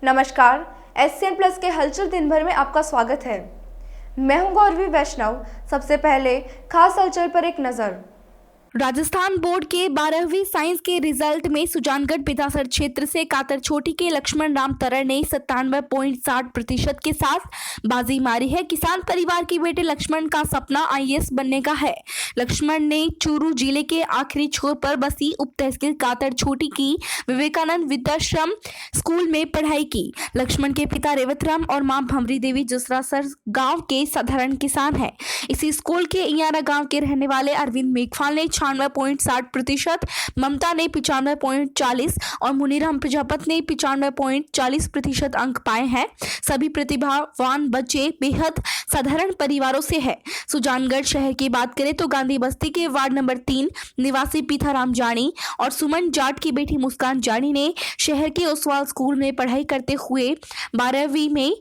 नमस्कार, SCN plus के हलचल दिन भर में आपका स्वागत है। मैं हूं गौरवी वैष्णव। सबसे पहले खास हलचल पर एक नजर। राजस्थान बोर्ड के 12वीं साइंस के रिजल्ट में सुजानगढ़ विधानसभा क्षेत्र से कातरछोटी के लक्ष्मण राम तरर ने 97.60% के साथ बाजी मारी है। किसान परिवार के बेटे लक्ष्मण का सपना IAS बनने का है। लक्ष्मण ने चूरू जिले के आखिरी छोर पर बसी उप तहसील कातरछोटी की विवेकानंद विद्याश्रम स्कूल में पढ़ाई की। लक्ष्मण के पिता रेवतराम और मां भंवरी देवी जसरासर गांव के साधारण किसान हैं। इसी स्कूल के इयारा गांव के रहने वाले अरविंद मेघवाल ने 96.60%, ममता ने 95.40% और मुनीराम प्रजापत ने 95.40% अंक पाए हैं। सभी प्रतिभावान बच्चे बेहद साधारण परिवारों से है। सुजानगढ़ शहर की बात करें तो गांधी बस्ती के वार्ड नंबर 3 निवासी पीथाराम जानी और सुमन जाट की बेटी मुस्कान जानी ने शहर के ओसवाल स्कूल में पढ़ाई करते हुए 12वीं में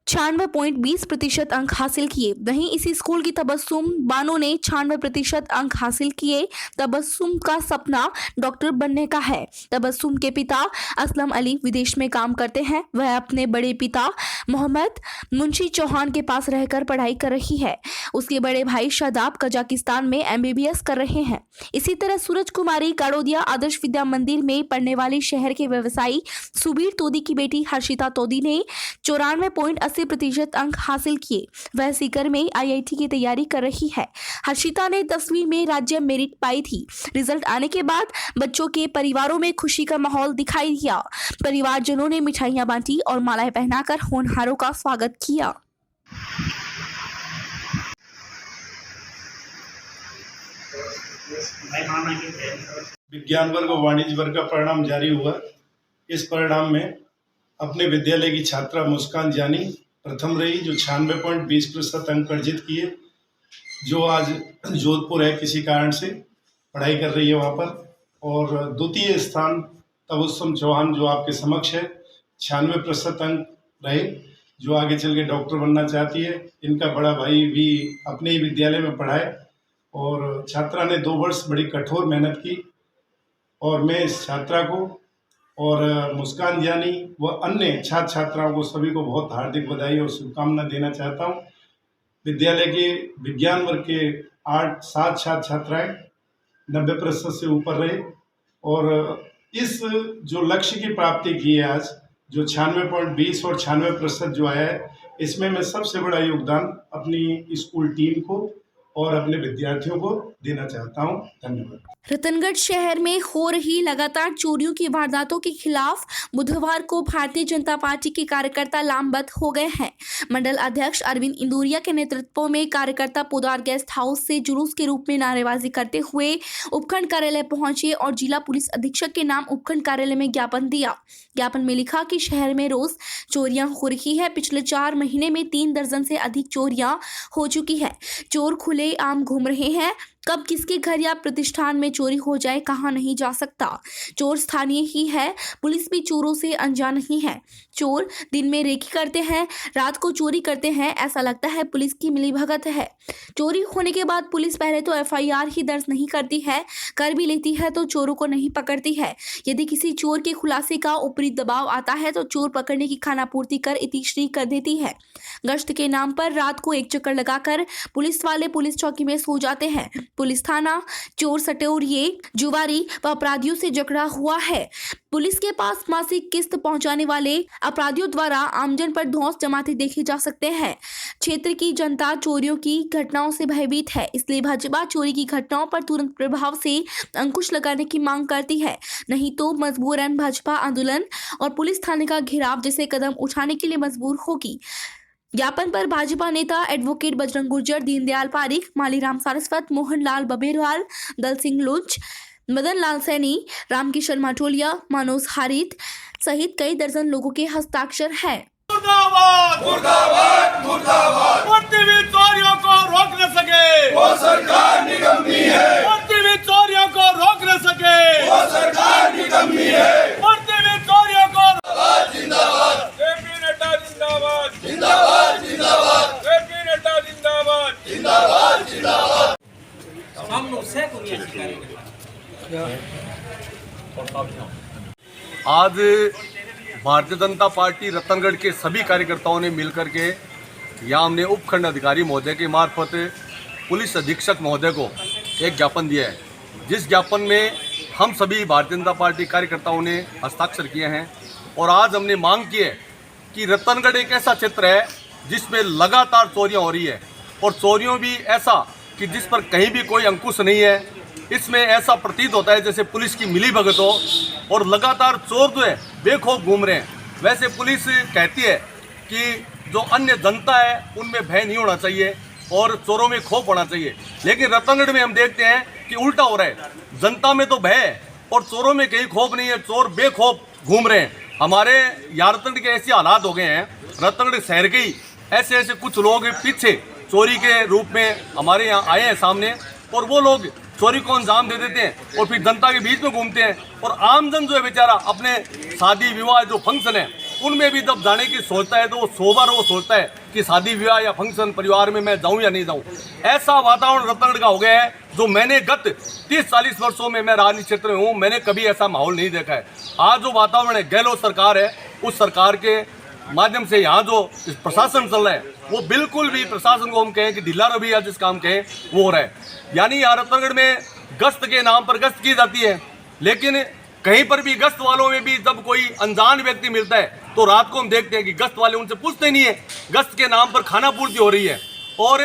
96.20% अंक हासिल किए। वहीं इसी स्कूल की तबस्सुम बानो ने 96% अंक हासिल किए। तबस्सुम का सपना डॉक्टर बनने का है। तबस्सुम के पिता असलम अली विदेश में काम करते हैं। वह अपने बड़े पिता मोहम्मद मुंशी चौहान के पास रहकर पढ़ाई कर रही है। उसके बड़े भाई शादाब कजाकिस्तान में MBBS कर रहे हैं। इसी तरह सूरज कुमारी गाड़ोदिया आदर्श विद्या मंदिर में पढ़ने वाली शहर के व्यवसायी सुबीर तोदी की बेटी हर्षिता तोदी ने 94.80% अंक हासिल किए। वह सीकर में IIT की तैयारी कर रही है। हर्षिता ने 10वीं में राज्य मेरिट पाई थी। रिजल्ट आने के बाद बच्चों के परिवारों में खुशी का माहौल दिखाई दिया। परिवारजनों ने मिठाइयां बांटी और मालाएं पहनाकर होनहारों का स्वागत किया। विज्ञान वर्ग और वाणिज्य वर्ग का परिणाम जारी हुआ। इस परिणाम में अपने विद्यालय की छात्रा मुस्कान जानी प्रथम रही, जो 96.20% अंक अर्जित किए, जो आज जोधपुर है किसी कारण से पढ़ाई कर रही है वहाँ पर। और द्वितीय स्थान तबस्सुम चौहान जो आपके समक्ष है, 96% अंक रहे, जो आगे चल के डॉक्टर बनना चाहती है। इनका बड़ा भाई भी अपने ही विद्यालय में पढ़ाए और छात्रा ने 2 वर्ष बड़ी कठोर मेहनत की। और मैं इस छात्रा को और मुस्कान जानी व अन्य छात्र छात्राओं को सभी को बहुत हार्दिक बधाई और शुभकामना देना चाहता हूँ। विद्यालय के विज्ञान वर्ग के 7 छात्र छात्राएँ 90% से ऊपर रहे और इस जो लक्ष्य की प्राप्ति की है आज, जो 96.20 और 96% जो आया है, इसमें मैं सबसे बड़ा योगदान अपनी स्कूल टीम को और अपने विद्यार्थियों को देना चाहता हूं। धन्यवाद। रतनगढ़ शहर में हो रही लगातार चोरियों की वारदातों के खिलाफ बुधवार को भारतीय जनता पार्टी के कार्यकर्ता लामबंद हो गए हैं। मंडल अध्यक्ष अरविंद इंदुरिया के नेतृत्व में कार्यकर्ता पोदार गेस्ट हाउस से जुलूस के रूप में नारेबाजी करते हुए उपखंड कार्यालय पहुंचे और जिला पुलिस अधीक्षक के नाम उपखंड कार्यालय में ज्ञापन दिया। ज्ञापन में लिखा कि शहर में रोज चोरियां हो रही है। पिछले 4 महीने में 3 दर्जन से अधिक चोरियां हो चुकी है। चोर खुले आम घूम रहे हैं। कब किसके घर या प्रतिष्ठान में चोरी हो जाए कहाँ नहीं जा सकता। चोर स्थानीय ही है। पुलिस भी चोरों से अनजान नहीं है। चोर दिन में रेकी करते हैं, रात को चोरी करते हैं। ऐसा लगता है पुलिस की मिलीभगत है। चोरी होने के बाद पुलिस पहले तो FIR ही दर्ज नहीं करती है, कर भी लेती है तो चोरों को नहीं पकड़ती है। यदि किसी चोर के खुलासे का ऊपरी दबाव आता है तो चोर पकड़ने की खानापूर्ति कर इतिश्री कर देती है। गश्त के नाम पर रात को एक चक्कर लगाकर पुलिस वाले पुलिस चौकी में सो जाते हैं। पुलिस थाना चोर सटोरिये जुआरी व अपराधियों से जकड़ा हुआ है। पुलिस के पास मासिक किस्त पहुंचाने वाले अपराधियों द्वारा आमजन पर धौंस जमाते देखे जा सकते हैं। क्षेत्र की जनता चोरियों की घटनाओं से भयभीत है, इसलिए भाजपा चोरी की घटनाओं पर तुरंत प्रभाव से अंकुश लगाने की मांग करती है। नहीं तो मजबूरन भाजपा आंदोलन और पुलिस थाने का घेराव जैसे कदम उठाने के लिए मजबूर होगी। ज्ञापन पर भाजपा नेता एडवोकेट बजरंग गुर्जर, दीनदयाल पारिक, मालीराम सारस्वत, मोहनलाल बबेरवाल, दल सिंह लुंच, मदन लाल सैनी, रामकिशन माटोलिया, मनोज हारित सहित कई दर्जन लोगों के हस्ताक्षर हैं। मुर्दाबाद मुर्दाबाद मुर्दाबाद। बढ़ती हुई चोरियों को रोक न सके वो सरकार निकम्मी है। बढ़ती हुई चोरियों को रोक न सके वो सरकार निकम्मी है। बढ़ती हुई चोरियों को जिंदाबाद JP नड्डा जिंदाबाद जिंदाबाद जिंदाबाद JP नड्डा जिंदाबाद जिंदाबाद जिंदाबाद। आज भारतीय जनता पार्टी रतनगढ़ के सभी कार्यकर्ताओं ने मिलकर के यहाँ हमने उपखंड अधिकारी महोदय के मार्फत पुलिस अधीक्षक महोदय को एक ज्ञापन दिया है, जिस ज्ञापन में हम सभी भारतीय जनता पार्टी कार्यकर्ताओं ने हस्ताक्षर किए हैं। और आज हमने मांग की है कि रतनगढ़ एक ऐसा क्षेत्र है जिसमें लगातार चोरियां हो रही है, और चोरियों भी ऐसा कि जिस पर कहीं भी कोई अंकुश नहीं है। इसमें ऐसा प्रतीत होता है जैसे पुलिस की मिलीभगत हो, और लगातार चोर जो है बेखौफ घूम रहे हैं। वैसे पुलिस कहती है कि जो अन्य जनता है उनमें भय नहीं होना चाहिए और चोरों में खौफ होना चाहिए, लेकिन रतनगढ़ में हम देखते हैं कि उल्टा हो रहा है। जनता में तो भय है और चोरों में कहीं खौफ नहीं है, चोर बेखौफ घूम रहे हैं। हमारे यहाँ रतनगढ़ के ऐसे हालात हो गए हैं, रतनगढ़ शहर के ही ऐसे कुछ लोग पीछे चोरी के रूप में हमारे यहाँ आए हैं सामने, और वो लोग चोरी को अंजाम दे देते हैं और फिर जनता के बीच में घूमते हैं। और आमजन जो है बेचारा अपने शादी विवाह जो फंक्शन है उनमें भी जब जाने की सोचता है तो वो 100 बार वो सोचता है कि शादी विवाह या फंक्शन परिवार में मैं जाऊं या नहीं जाऊं। ऐसा वातावरण रतनगढ़ का हो गया है जो मैंने गत 30-40 वर्षों में मैं राजनीतिक क्षेत्र में हूँ, मैंने कभी ऐसा माहौल नहीं देखा है। आज जो वातावरण है, गहलोत सरकार है, उस सरकार के माध्यम से यहाँ जो प्रशासन चल रहा है वो बिल्कुल भी प्रशासन को हम कहें कि ढीला रवैया जिस काम कहें वो हो रहा है। यानी यहाँ रतनगढ़ में गश्त के नाम पर गश्त की जाती है, लेकिन कहीं पर भी गश्त वालों में भी जब कोई अनजान व्यक्ति मिलता है तो रात को हम देखते हैं कि गश्त वाले उनसे पूछते नहीं है, गश्त के नाम पर खाना पूर्ति हो रही है। और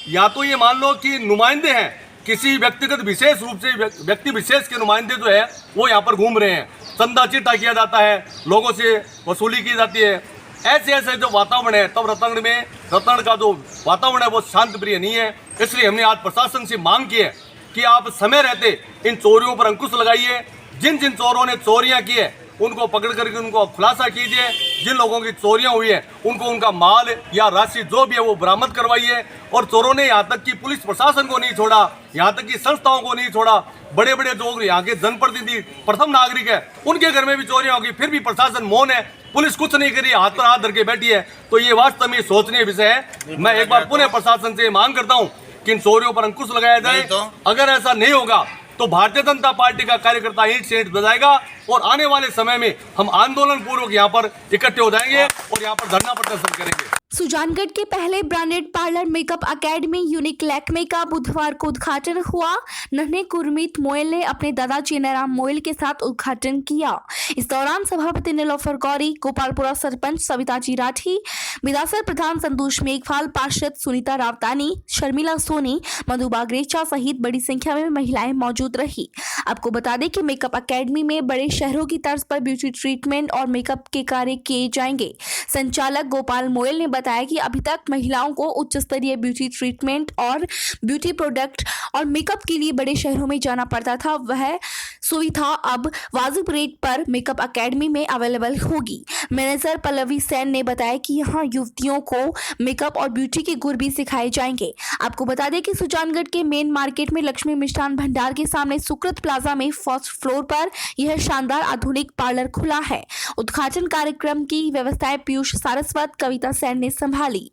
या तो ये मान लो कि नुमाइंदे हैं, किसी व्यक्तिगत विशेष रूप से व्यक्ति विशेष के नुमाइंदे जो है वो यहाँ पर घूम रहे हैं, चंदा चिट्ठा किया जाता है, लोगों से वसूली की जाती है। ऐसे जो वातावरण है, तब रतनगढ़ का जो वातावरण है वो शांत प्रिय नहीं है। इसलिए हमने आज प्रशासन से मांग की है कि आप समय रहते इन चोरियों पर अंकुश लगाइए। जिन जिन चोरों ने चोरियां की है उनको पकड़ करके उनको खुलासा कीजिए। जिन लोगों की चोरियां हुई है उनको उनका माल या राशि जो भी है वो बरामद करवाइए। और चोरों ने यहाँ तक कि पुलिस प्रशासन को नहीं छोड़ा, यहाँ तक कि संस्थाओं को नहीं छोड़ा। बड़े बड़े जो यहाँ के जनप्रतिनिधि प्रथम नागरिक है उनके घर में भी चोरियां होगी, फिर भी प्रशासन मौन है, पुलिस कुछ नहीं करी, हाथ पर हाथ धर के बैठी है। तो ये वास्तव में सोचनीय विषय है। मैं एक बार पुनः प्रशासन से मांग करता हूँ कि इन चोरियों पर अंकुश लगाया जाए। अगर ऐसा नहीं होगा तो भारतीय जनता पार्टी का कार्यकर्ता ईंट से ईंट बजाएगा और आने वाले समय में हम आंदोलन पूर्वक यहाँ पर इकट्ठे हो जाएंगे और यहाँ पर धरना प्रदर्शन करेंगे। सुजानगढ़ के पहले branded parlour makeup academy unique Lakme का बुधवार को उद्घाटन हुआ। नन्हे गुरमीत मोयल ने अपने दादा चेनाराम मोयल के साथ उद्घाटन किया। इस दौरान सभापति नीलोफर गौरी, गोपालपुरा सरपंच सविताजी राठी, बिदासर प्रधान संतोष मेघवाल, पार्षद सुनीता रावतानी, शर्मिला सोनी, मधु बागरेचा सहित बड़ी संख्या में महिलाएं मौजूद रही। आपको बता दें कि मेकअप एकेडमी में बड़े शहरों की तर्ज पर ब्यूटी ट्रीटमेंट और मेकअप के कार्य किए जाएंगे। संचालक गोपाल मोयल ने बताया कि अभी तक महिलाओं को उच्च स्तरीय ब्यूटी ट्रीटमेंट और ब्यूटी प्रोडक्ट और मेकअप के लिए बड़े शहरों में जाना पड़ता था, वह सुविधा अब वाजिब रेट पर मेकअप एकेडमी में अवेलेबल होगी। मैनेजर पल्लवी सेन ने बताया कि यहाँ युवतियों को मेकअप और ब्यूटी के गुर भी सिखाए जाएंगे। आपको बता दें कि सुजानगढ़ के मेन मार्केट में लक्ष्मी मिष्ठान भंडार के सामने सुकृत प्लाजा में फर्स्ट फ्लोर पर यह शानदार आधुनिक पार्लर खुला है। उद्घाटन कार्यक्रम की व्यवस्थाएं पीयूष सारस्वत, कविता सेन ने संभाली।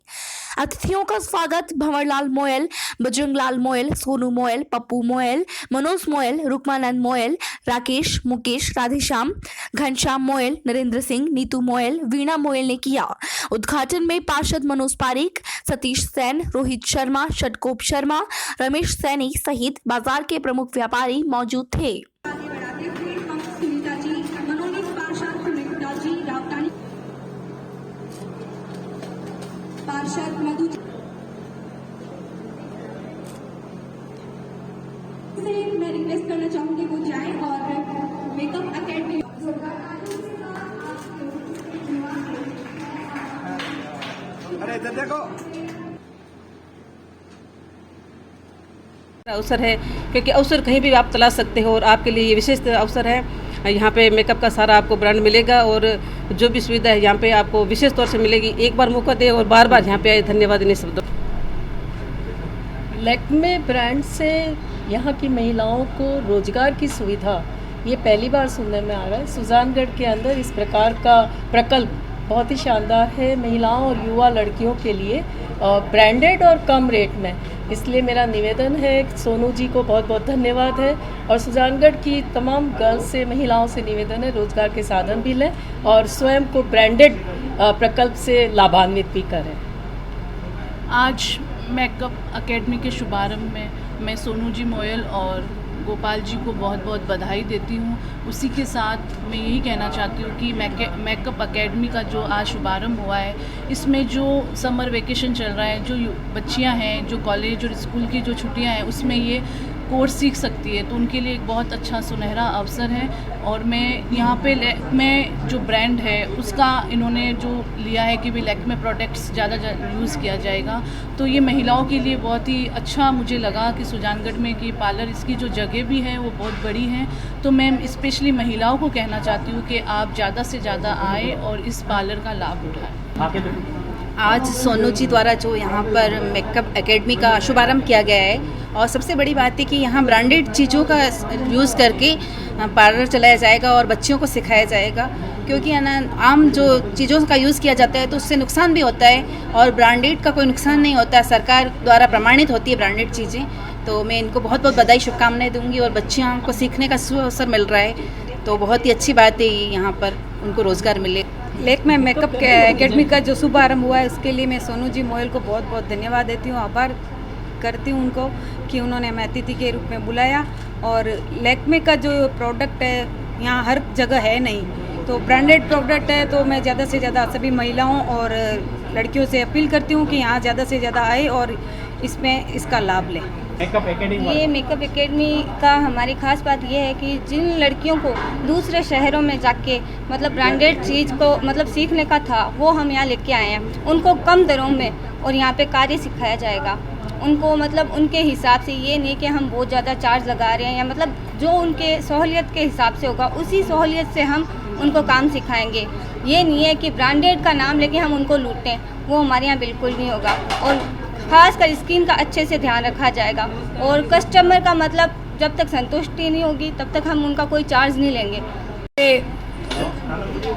अतिथियों का स्वागत भंवरलाल मोयल, बजरंगलाल मोयल, सोनू मोयल, पप्पू मोयल, मनोज मोयल, रुकमानंद मोयल, राकेश, मुकेश, राधेश्याम, घनश्याम मोयल, नरेंद्र सिंह, नीतू मोयल, वीणा मोयल ने किया। उद्घाटन में पार्षद मनोज पारिक, सतीश सेन, रोहित शर्मा, षटकोप शर्मा, रमेश सैनी सहित बाजार के प्रमुख व्यापारी मौजूद थे। पार्षद मधु से मैं रिक्वेस्ट करना चाहूंगी वो जाए और मेकअप एकेडमी अरे इधर देखो अवसर है, क्योंकि अवसर कहीं भी आप तलाश सकते हो और आपके लिए ये विशेष अवसर है। यहाँ पे मेकअप का सारा आपको ब्रांड मिलेगा और जो भी सुविधा है यहाँ पे आपको विशेष तौर से मिलेगी। एक बार मौका दे और बार बार यहाँ पे आए। धन्यवाद इन शब्दों। लैक्मे ब्रांड से यहाँ की महिलाओं को रोजगार की सुविधा ये पहली बार सुनने में आ रहा है। सुजानगढ़ के अंदर इस प्रकार का प्रकल्प बहुत ही शानदार है। महिलाओं और युवा लड़कियों के लिए ब्रांडेड और कम रेट में इसलिए मेरा निवेदन है कि सोनू जी को बहुत बहुत धन्यवाद है, और सुजानगढ़ की तमाम गर्ल्स से, महिलाओं से निवेदन है रोजगार के साधन भी लें और स्वयं को ब्रांडेड प्रकल्प से लाभान्वित भी करें। आज मेकअप एकेडमी के शुभारंभ में मैं सोनू जी मोयल और गोपाल जी को बहुत बहुत बधाई देती हूँ। उसी के साथ मैं यही कहना चाहती हूँ कि मेकअप एकेडमी का जो आज शुभारंभ हुआ है, इसमें जो समर वेकेशन चल रहा है, जो बच्चियाँ हैं जो कॉलेज और स्कूल की जो छुट्टियाँ हैं उसमें ये कोर्स सीख सकती है, तो उनके लिए एक बहुत अच्छा सुनहरा अवसर है। और मैं यहाँ पे लैक्मे जो ब्रांड है उसका इन्होंने जो लिया है कि भी लैक्मे प्रोडक्ट्स ज़्यादा यूज़ किया जाएगा, तो ये महिलाओं के लिए बहुत ही अच्छा मुझे लगा कि सुजानगढ़ में कि पार्लर इसकी जो जगह भी है वो बहुत बड़ी है। तो मैं स्पेशली महिलाओं को कहना चाहती हूँ कि आप ज़्यादा से ज़्यादा आए और इस पार्लर का लाभ उठाएँ। आज सोनू जी द्वारा जो यहाँ पर मेकअप एकेडमी का शुभारंभ किया गया है, और सबसे बड़ी बात है कि यहाँ ब्रांडेड चीज़ों का यूज़ करके पार्लर चलाया जाएगा और बच्चियों को सिखाया जाएगा, क्योंकि है ना आम जो चीज़ों का यूज़ किया जाता है तो उससे नुकसान भी होता है और ब्रांडेड का कोई नुकसान नहीं होता है, सरकार द्वारा प्रमाणित होती है ब्रांडेड चीज़ें। तो मैं इनको बहुत बहुत बधाई शुभकामनाएं दूंगी, और बच्चियों को सीखने का अवसर मिल रहा है तो बहुत ही अच्छी बात है, यहाँ पर उनको रोज़गार मिले। लैक्मे मेकअप एकेडमी का जो शुभारंभ हुआ है उसके लिए मैं सोनू जी मोयल को बहुत बहुत धन्यवाद देती हूँ, आभार करती हूँ उनको कि उन्होंने हमें अतिथि के रूप में बुलाया। और लैक्मे का जो प्रोडक्ट है यहाँ हर जगह है नहीं, तो ब्रांडेड प्रोडक्ट है, तो मैं ज़्यादा से ज़्यादा सभी महिलाओं और लड़कियों से अपील करती हूँ कि यहाँ ज़्यादा से ज़्यादा आए और इसमें इसका लाभ लें। ये मेकअप एकेडमी का हमारी खास बात ये है कि जिन लड़कियों को दूसरे शहरों में जाके मतलब ब्रांडेड चीज़ को मतलब सीखने का था वो हम यहाँ लेके आए हैं, उनको कम दरों में और यहाँ पे कार्य सिखाया जाएगा उनको, मतलब उनके हिसाब से, ये नहीं कि हम बहुत ज़्यादा चार्ज लगा रहे हैं, या मतलब जो उनके सहूलियत के हिसाब से होगा उसी सहूलियत से हम उनको काम सिखाएंगे। ये नहीं है कि ब्रांडेड का नाम लेके हम उनको लूटें, वो हमारे यहाँ बिल्कुल नहीं होगा। और खासकर स्किन का अच्छे से ध्यान रखा जाएगा, और कस्टमर का मतलब जब तक संतुष्टि नहीं होगी तब तक हम उनका कोई चार्ज नहीं लेंगे।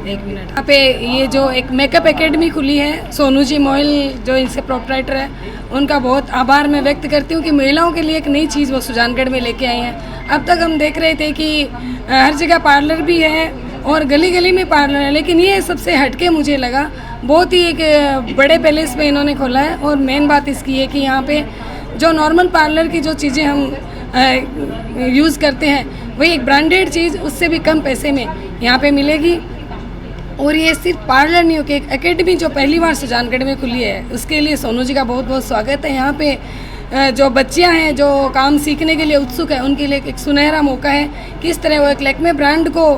एक मिनट, यहाँ पे ये जो एक मेकअप एकेडमी खुली है, सोनू जी मोयल जो इनसे प्रोप्राइटर है, उनका बहुत आभार मैं व्यक्त करती हूँ कि महिलाओं के लिए एक नई चीज़ वो सुजानगढ़ में लेके आई हैं। अब तक हम देख रहे थे कि हर जगह पार्लर भी है और गली गली में पार्लर है, लेकिन ये सबसे हटके मुझे लगा, बहुत ही एक बड़े पैलेस में इन्होंने खोला है। और मेन बात इसकी है कि यहाँ पे जो नॉर्मल पार्लर की जो चीज़ें हम यूज़ करते हैं वही एक ब्रांडेड चीज़ उससे भी कम पैसे में यहाँ पे मिलेगी। और ये सिर्फ पार्लर नहीं हो कि एक एकेडमी जो पहली बार सुजानगढ़ में खुली है, उसके लिए सोनू जी का बहुत बहुत स्वागत है। यहाँ पे जो बच्चियाँ हैं जो काम सीखने के लिए उत्सुक है उनके लिए एक सुनहरा मौका है। किस तरह वो एक लैक्मे ब्रांड को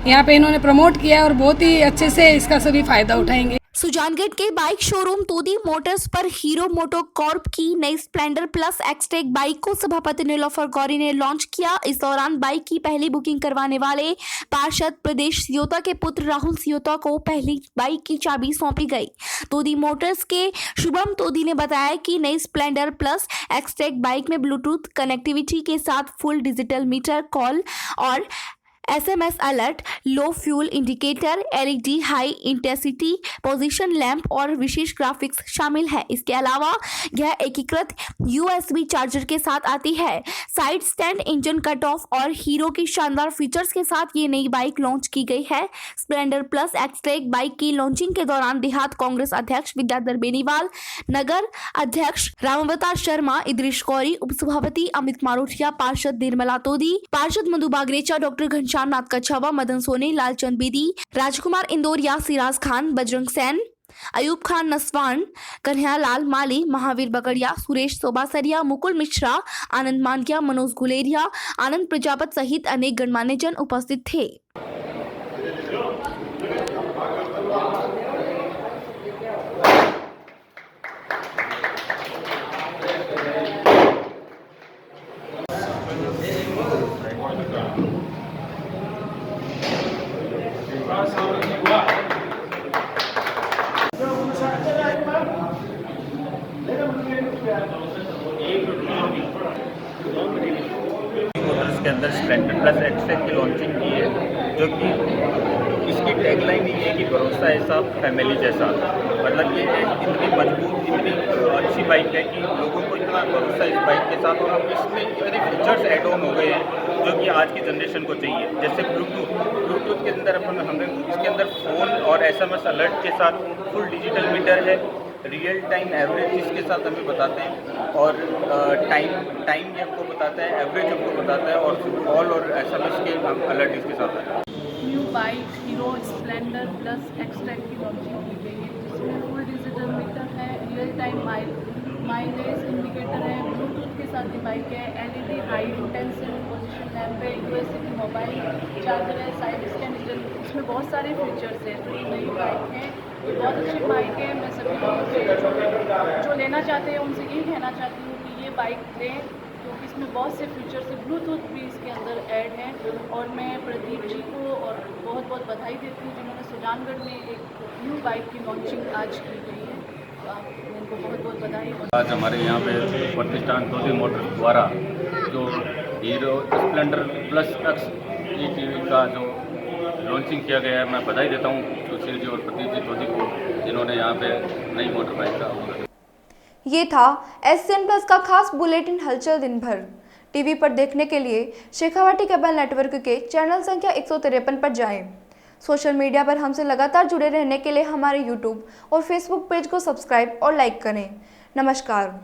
यहाँ पे इन्होंने प्रमोट किया है और बहुत ही अच्छे से इसका सभी फ़ायदा उठाएंगे। सुजानगढ़ के बाइक शोरूम तोदी मोटर्स पर हीरो मोटो कॉर्प की नई स्प्लेंडर प्लस एक्सटेक बाइक को सभापति नीलोफर गौरी ने लॉन्च किया। इस दौरान बाइक की पहली बुकिंग करवाने वाले पार्षद प्रदेश सियोता के पुत्र राहुल सियोता को पहली बाइक की चाबी सौंपी गई। तोदी मोटर्स के शुभम तोदी ने बताया कि नई स्प्लेंडर प्लस एक्सटेक बाइक में ब्लूटूथ कनेक्टिविटी के साथ फुल डिजिटल मीटर कॉल और SMS अलर्ट, लो fuel indicator, LED high intensity position lamp और विशेष ग्राफिक्स शामिल है। इसके अलावा यह एकीकृत USB चार्जर के साथ आती है। Side stand, engine cut off और हीरो की शानदार फीचर्स के साथ ये नई बाइक लॉन्च की गई है। स्प्लेंडर प्लस एक्सटेक बाइक की लॉन्चिंग के दौरान देहात कांग्रेस अध्यक्ष विद्याधर बेनीवाल, नगर अध्यक्ष रामावतार शर्मा, इद्रिश गौरी, उपसभापति अमित मारोठिया, पार्षद निर्मला तोदी, पार्षद मधु बागरेचा, डॉक्टर घनश्याम नाथ कछावा, मदन सोनी, लालचंद बेदी, राजकुमार इंदौरिया, सिराज खान, बजरंग सैन, अयूब खान नसवान, कन्हैयालाल माली, महावीर बगड़िया, सुरेश सोबासरिया, मुकुल मिश्रा, आनंद मानकिया, मनोज गुलेरिया, आनंद प्रजापत सहित अनेक गणमान्य जन उपस्थित थे। मोटर्स के अंदर स्प्लेंडर प्लस एक्सटेक की लॉन्चिंग की है, जो कि इसकी टैगलाइन ही है कि भरोसा ऐसा फैमिली जैसा। मतलब ये इतनी मजबूत, इतनी अच्छी बाइक है कि लोगों को इतना भरोसा इस बाइक के साथ, और अब इसमें इतने फीचर्स एड ऑन हो गए हैं जो कि आज की जनरेशन को चाहिए। जैसे ब्लूटूथ के अंदर हमने इसके अंदर फ़ोन और SMS अलर्ट के साथ फुल डिजिटल मीटर है, रियल टाइम एवरेज इसके साथ हमें बताते हैं, और टाइम ये हमको बताता है, एवरेज हमको बताता है, और कॉल और SMS के अलर्ट इसके साथ है। New bike hero Splendor plus extract की लॉन्चिंग की गई है, जिसमें फुल डिजिटल मीटर है, रियल टाइम माइलेज इंडिकेटर है, ब्लूटूथ के साथ ही बाइक है, LED high intensive position lamp है, USB की मोबाइल चार्जर है, साइड स्कैन, इसमें बहुत सारे फीचर्स हैं। तो ये नई बाइक है, ये बहुत अच्छी बाइक है। मैं सभी लोगों से जो लेना चाहते हैं उनसे यही कहना चाहती हूँ कि ये बाइक लें, क्योंकि इसमें बहुत से फीचर्स है, ब्लूटूथ भी इसके अंदर ऐड है। और मैं प्रदीप जी को और बहुत बहुत बधाई देती हूँ जिन्होंने सुजानगढ़ में एक न्यू बाइक की लॉन्चिंग आज की गई है। इनको बहुत बहुत बधाई। आज हमारे यहाँ पे प्रतिष्ठान टोजी मोटर्स द्वारा जो hero Splendor plus x ETV का जो लॉन्चिंग किया गया है, मैं बधाई देता हूँ सुशील जी और प्रदीप जी टोजी को, जिन्होंने यहाँ पे नई मोटर बाइक का। ये था SCN प्लस का खास बुलेटिन हलचल दिन भर। टीवी पर देखने के लिए शेखावाटी केबल नेटवर्क के चैनल संख्या 153 पर जाएं। सोशल मीडिया पर हमसे लगातार जुड़े रहने के लिए हमारे YouTube और Facebook पेज को सब्सक्राइब और लाइक करें। नमस्कार।